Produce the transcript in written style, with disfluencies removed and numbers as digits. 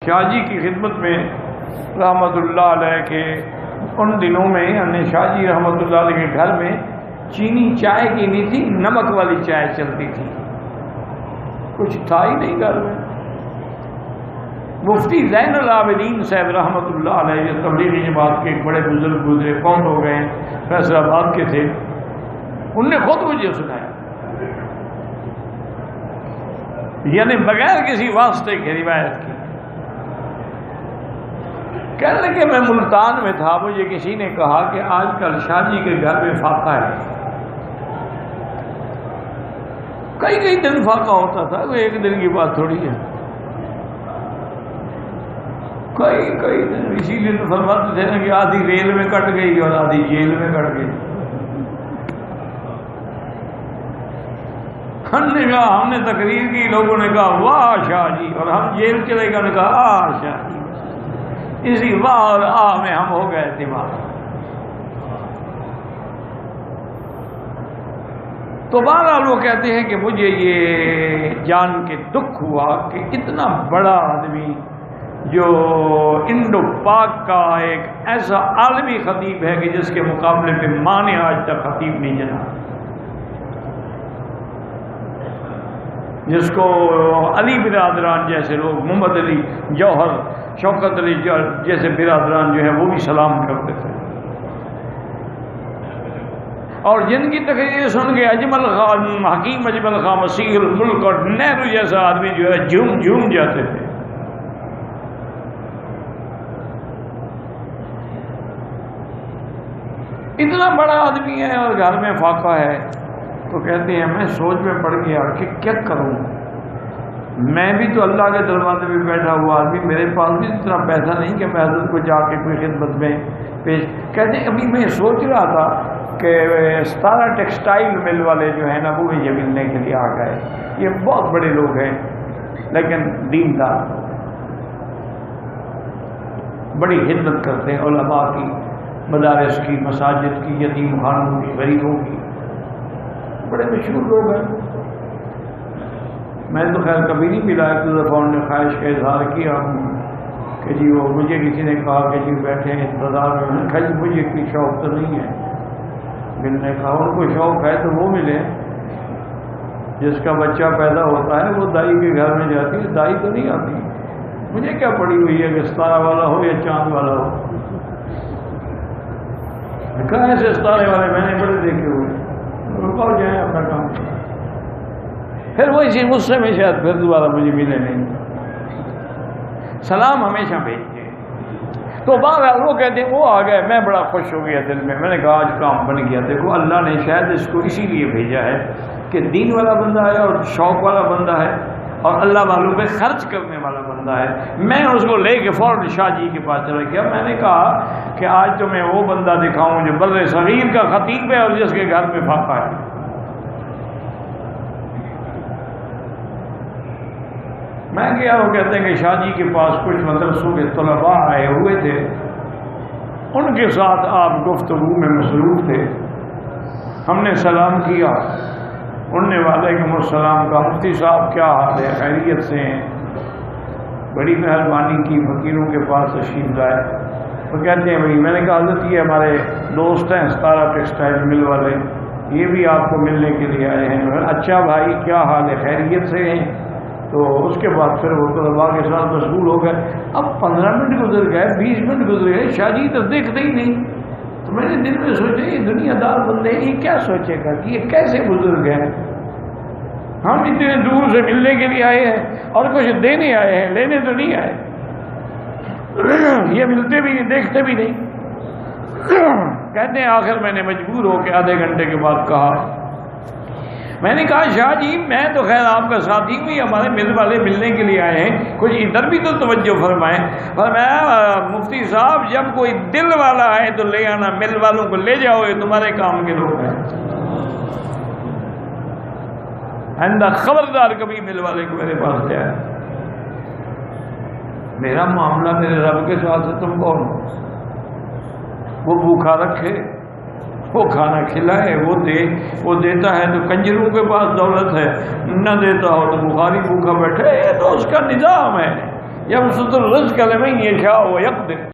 شاہ جی کی خدمت میں رحمت اللہ علیہ کے ان دنوں میں یعنی شاہ جی رحمت اللہ علیہ کے گھر میں چینی چائے کی نہیں تھی، نمک والی چائے چلتی تھی، کچھ تھا ہی نہیں گھر میں۔ مفتی زین العابدین صاحب رحمت اللہ علیہ تبلیغی جماعت کے ایک بڑے بزرگ گزرے، فوت ہو گئے، فیصل آباد کے تھے، انہوں نے خود مجھے سنایا، یعنی بغیر کسی واسطے کی روایت کی۔ کہنے لگے میں ملتان میں تھا، مجھے کسی نے کہا کہ آج کل شاہ جی کے گھر میں فاقہ ہے۔ کئی دن فاقہ ہوتا تھا، وہ ایک دن کی بات تھوڑی ہے، کئی دن۔ اسی لیے تو فرماتے تھے نا کہ آدھی ریل میں کٹ گئی اور آدھی جیل میں کٹ گئی۔ ہم نے کہا، ہم نے تقریر کی، لوگوں نے کہا واہ شاہ جی، اور ہم جیل چلے گئے، نے کہا آ شاہ جی۔ اسی واہ اور آ میں ہم ہو گئے دماغ۔ تو بہرحال وہ کہتے ہیں کہ مجھے یہ جان کے دکھ ہوا کہ اتنا بڑا آدمی جو انڈو پاک کا ایک ایسا عالمی خطیب ہے کہ جس کے مقابلے پہ ماں نے آج تک خطیب نہیں جنا، جس کو علی برادران جیسے لوگ، محمد علی جوہر، شوکت علی جیسے برادران جو ہیں وہ بھی سلام کرتے تھے، اور جن کی تقریر سن کے اجمل خان، حکیم اجمل خان، مسیح الملک اور نہرو جیسا آدمی جو ہے جھوم جاتے تھے۔ اتنا بڑا آدمی ہے اور گھر میں فاقہ ہے، تو کہتے ہیں میں سوچ میں پڑ گیا کہ کیا کروں، میں بھی تو اللہ کے دروازے میں بیٹھا ہوا آدمی، میرے پاس بھی اتنا پیسہ نہیں کہ میں حضرت کو جا کے کوئی خدمت میں پیش۔ کہتے ہیں ابھی میں سوچ رہا تھا کہ 17 ٹیکسٹائل مل والے جو ہیں نا وہ مجھے ملنے کے لیے آ گئے، یہ بہت بڑے لوگ ہیں لیکن دیندار، بڑی خدمت کرتے ہیں علماء کی، مدارس کی، مساجد کی، یتیم خانوں کی، غریبوں کی، بڑے مشہور لوگ ہیں۔ میں تو خیر کبھی نہیں ملا، ایک دو دفعہ انہوں نے خواہش کا اظہار کیا کہ جی وہ مجھے کسی نے کہا کہ جی بیٹھے ہیں انتظار میں، میں نے کہا جی مجھے کوئی شوق تو نہیں ہے ملنے کا، ان کو شوق ہے تو وہ ملے، جس کا بچہ پیدا ہوتا ہے وہ دائی کے گھر میں جاتی ہے، دائی تو نہیں آتی، مجھے کیا پڑی ہوئی ہے کہ ستارہ والا ہو یا چاند والا ہو، کہا ایسے ستارے والے میں نے بڑے دیکھے ہوئے، رکاؤ جائیں اپنا کام، پھر وہ اسی غصے میں شاید پھر دوبارہ مجھے ملے نہیں، سلام ہمیشہ بھیجتے۔ تو بہرحال وہ کہتے ہیں وہ آ گئے، میں بڑا خوش ہو گیا دل میں نے کہا آج کام بن گیا۔ دیکھو اللہ نے شاید اس کو اسی لیے بھیجا ہے کہ دین والا بندہ ہے اور شوق والا بندہ ہے اور اللہ والوں پہ خرچ کرنے والا بندہ ہے۔ میں اس کو لے کے فوراً شاہ جی کے پاس چلا گیا، میں نے کہا کہ آج تو میں وہ بندہ دکھاؤں جو بر صغیر کا خطیب ہے اور جس کے گھر میں فاقہ ہے۔ میں گیا، وہ کہتے ہیں کہ شاہ جی کے پاس کچھ مدرسوں کے طلباء آئے ہوئے تھے، ان کے ساتھ آپ گفتگو میں مصروف تھے، ہم نے سلام کیا، انہوں نے وعلیکم السلام کہا، مفتی صاحب کیا حال ہے، خیریت سے ہیں، بڑی مہربانی کی، فقیروں کے پاس تشریف لائے۔ وہ کہتے ہیں بھائی، میں نے کہا حضرت یہ ہمارے دوست ہیں 17 ٹیکسٹائل مل والے، یہ بھی آپ کو ملنے کے لیے آئے ہیں۔ اچھا بھائی کیا حال ہے، خیریت سے ہیں؟ تو اس کے بعد پھر وہ طلباء کے ساتھ مشغول ہو گئے۔ اب 15 منٹ گزر گئے، 20 منٹ گزر گئے، شاہ جی تو دیکھتے ہی نہیں۔ تو میں نے دل میں سوچا یہ دنیا دار بندے یہ کیا سوچے گا کہ یہ کیسے بزرگ ہیں، ہم اتنے دور سے ملنے کے لیے آئے ہیں اور کچھ دینے آئے ہیں، لینے تو نہیں آئے، یہ ملتے بھی نہیں، دیکھتے بھی نہیں۔ کہتے ہیں آخر میں نے مجبور ہو کے آدھے گھنٹے کے بعد کہا، میں نے کہا شاہ جی میں تو خیر آپ کا ساتھی ہوں، یہ ہمارے مل والے ملنے کے لیے آئے ہیں، کچھ ادھر بھی تو توجہ فرمائیں۔ فرمایا مفتی صاحب جب کوئی دل والا آئے تو لے آنا، مل والوں کو لے جاؤ، یہ تمہارے کام کے لوگ ہیں، آئندہ خبردار کبھی مل والے کو میرے پاس لے آئے۔ میرا معاملہ میرے رب کے ساتھ ہے، تم کون ہو؟ وہ بھوکا رکھے، وہ کھانا کھلائے، وہ دیتا ہے تو کنجروں کے پاس دولت ہے، نہ دیتا ہو تو بخاری بھوکا بیٹھے، یہ تو اس کا نظام ہے، یبسط الرزق لمن یشاء ویقدر.